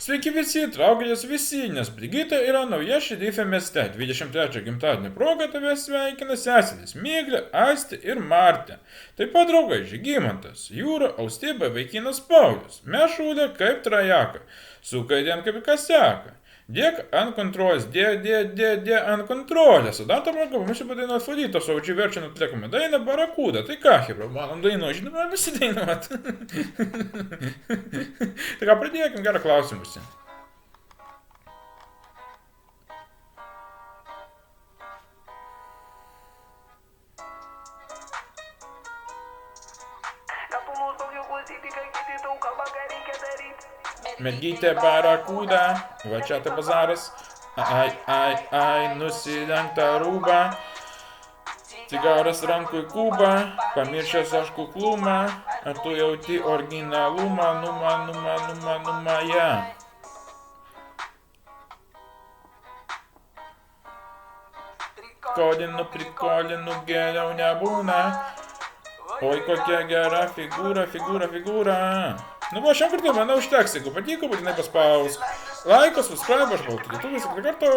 Sveiki visi, traukitės visi, nes Brigita yra nauja šeryfė mieste. 23 gimtadienio proga tave sveikina seserys Miglė, Aistė ir Martė. Taip pat draugai Žygimantas, Jūra, Austėba, vaikinas Paulius, Mešūlė kaip trajaka, Sukaidien kaip kaseka. Dėk ant kontrolės, dė ant kontrolės. O dar tą progą pamiršiu padainuoti Fudito, savo čiverčią atliekamą dainą Barakuda. Tai ką, hebra, manom dainuoti, žinoma, visi dainuoti. Tai ką, pradėkim, gerą klausimus. Mergytė Barakuda, va čia tai bazaras, ai, nusilenk tą rūbą, cigaras rankui kubą, pamiršęs aš kuklumą, ar tu jauti originalumą, numa, ja. Prikolinu, geriau nebūna, oi kokia gera figūra. Nu va, šiam kartu, manau, užteks, jeigu patiko, būtinai paspaus laiką, subscribe, aš buvau kitų, visą kartą.